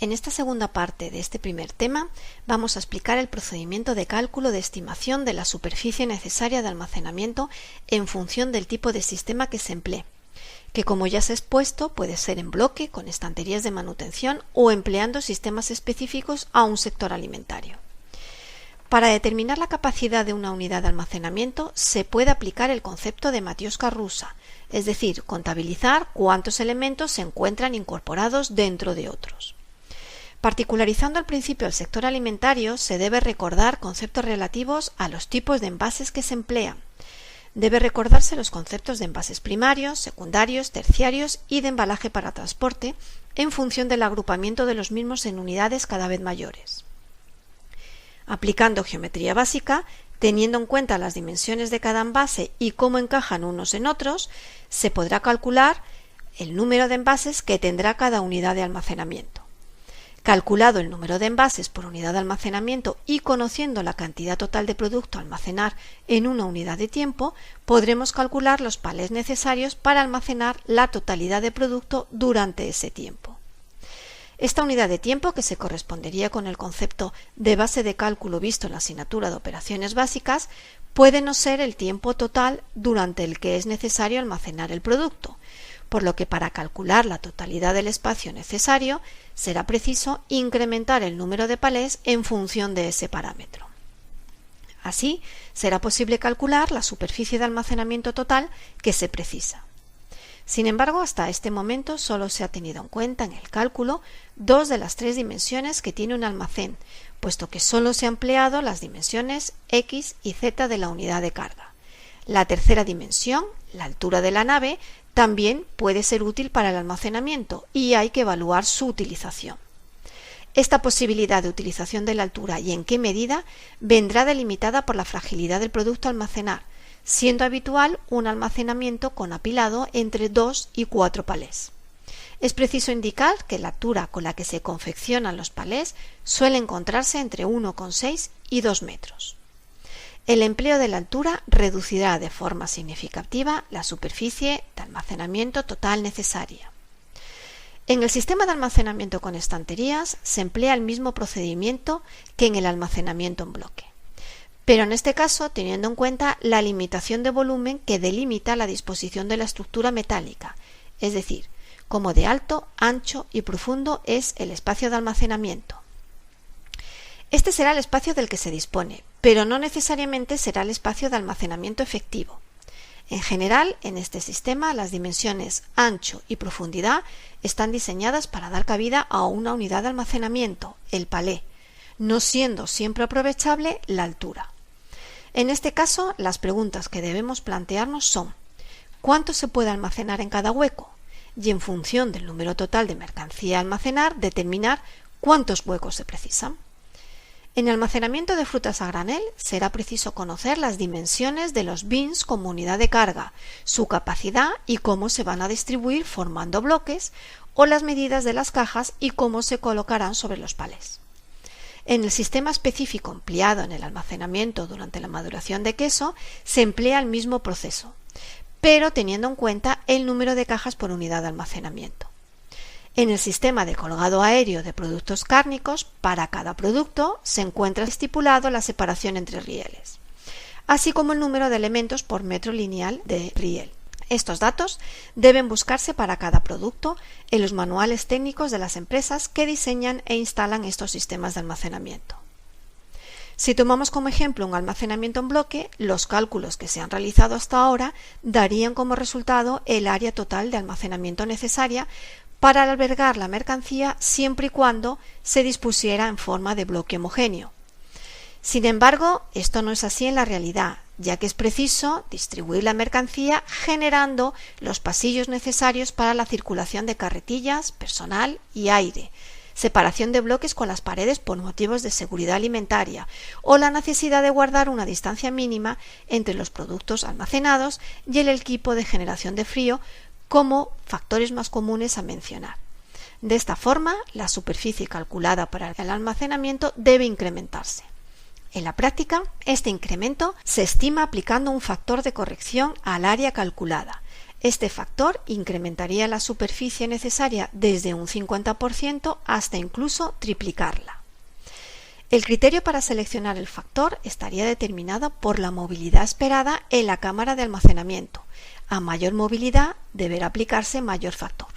En esta segunda parte de este primer tema vamos a explicar el procedimiento de cálculo de estimación de la superficie necesaria de almacenamiento en función del tipo de sistema que se emplee, que como ya se ha expuesto puede ser en bloque con estanterías de manutención o empleando sistemas específicos a un sector alimentario. Para determinar la capacidad de una unidad de almacenamiento se puede aplicar el concepto de Matrioska rusa, es decir, contabilizar cuántos elementos se encuentran incorporados dentro de otros. Particularizando al principio el sector alimentario, se debe recordar conceptos relativos a los tipos de envases que se emplean. Debe recordarse los conceptos de envases primarios, secundarios, terciarios y de embalaje para transporte en función del agrupamiento de los mismos en unidades cada vez mayores. Aplicando geometría básica, teniendo en cuenta las dimensiones de cada envase y cómo encajan unos en otros, se podrá calcular el número de envases que tendrá cada unidad de almacenamiento. Calculado el número de envases por unidad de almacenamiento y conociendo la cantidad total de producto a almacenar en una unidad de tiempo, podremos calcular los palés necesarios para almacenar la totalidad de producto durante ese tiempo. Esta unidad de tiempo, que se correspondería con el concepto de base de cálculo visto en la asignatura de operaciones básicas, puede no ser el tiempo total durante el que es necesario almacenar el producto, por lo que para calcular la totalidad del espacio necesario será preciso incrementar el número de palés en función de ese parámetro. Así, será posible calcular la superficie de almacenamiento total que se precisa. Sin embargo, hasta este momento solo se ha tenido en cuenta en el cálculo dos de las tres dimensiones que tiene un almacén, puesto que solo se han empleado las dimensiones X y Z de la unidad de carga. La tercera dimensión, la altura de la nave, también puede ser útil para el almacenamiento y hay que evaluar su utilización. Esta posibilidad de utilización de la altura y en qué medida vendrá delimitada por la fragilidad del producto a almacenar, siendo habitual un almacenamiento con apilado entre 2 y 4 palés. Es preciso indicar que la altura con la que se confeccionan los palés suele encontrarse entre 1,6 y 2 metros. El empleo de la altura reducirá de forma significativa la superficie de almacenamiento total necesaria. En el sistema de almacenamiento con estanterías se emplea el mismo procedimiento que en el almacenamiento en bloque, pero en este caso teniendo en cuenta la limitación de volumen que delimita la disposición de la estructura metálica, es decir, cómo de alto, ancho y profundo es el espacio de almacenamiento. Este será el espacio del que se dispone, pero no necesariamente será el espacio de almacenamiento efectivo. En general, en este sistema, las dimensiones ancho y profundidad están diseñadas para dar cabida a una unidad de almacenamiento, el palé, no siendo siempre aprovechable la altura. En este caso, las preguntas que debemos plantearnos son: ¿cuánto se puede almacenar en cada hueco? Y en función del número total de mercancía a almacenar, determinar cuántos huecos se precisan. En el almacenamiento de frutas a granel será preciso conocer las dimensiones de los bins como unidad de carga, su capacidad y cómo se van a distribuir formando bloques, o las medidas de las cajas y cómo se colocarán sobre los palés. En el sistema específico empleado en el almacenamiento durante la maduración de queso se emplea el mismo proceso, pero teniendo en cuenta el número de cajas por unidad de almacenamiento. En el sistema de colgado aéreo de productos cárnicos, para cada producto se encuentra estipulado la separación entre rieles, así como el número de elementos por metro lineal de riel. Estos datos deben buscarse para cada producto en los manuales técnicos de las empresas que diseñan e instalan estos sistemas de almacenamiento. Si tomamos como ejemplo un almacenamiento en bloque, los cálculos que se han realizado hasta ahora darían como resultado el área total de almacenamiento necesaria para albergar la mercancía siempre y cuando se dispusiera en forma de bloque homogéneo. Sin embargo, esto no es así en la realidad, ya que es preciso distribuir la mercancía generando los pasillos necesarios para la circulación de carretillas, personal y aire, separación de bloques con las paredes por motivos de seguridad alimentaria o la necesidad de guardar una distancia mínima entre los productos almacenados y el equipo de generación de frío como factores más comunes a mencionar. De esta forma, la superficie calculada para el almacenamiento debe incrementarse. En la práctica, este incremento se estima aplicando un factor de corrección al área calculada, Este factor incrementaría la superficie necesaria desde un 50% hasta incluso triplicarla. El criterio para seleccionar el factor estaría determinado por la movilidad esperada en la cámara de almacenamiento. A mayor movilidad deberá aplicarse mayor factor.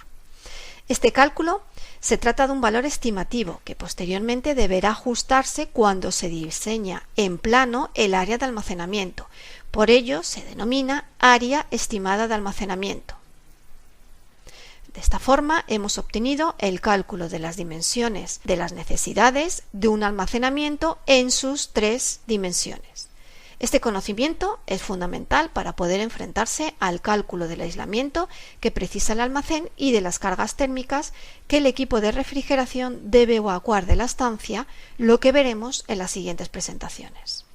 Este cálculo se trata de un valor estimativo que posteriormente deberá ajustarse cuando se diseña en plano el área de almacenamiento. Por ello se denomina área estimada de almacenamiento. De esta forma hemos obtenido el cálculo de las dimensiones de las necesidades de un almacenamiento en sus 3 dimensiones. Este conocimiento es fundamental para poder enfrentarse al cálculo del aislamiento que precisa el almacén y de las cargas térmicas que el equipo de refrigeración debe evacuar de la estancia, lo que veremos en las siguientes presentaciones.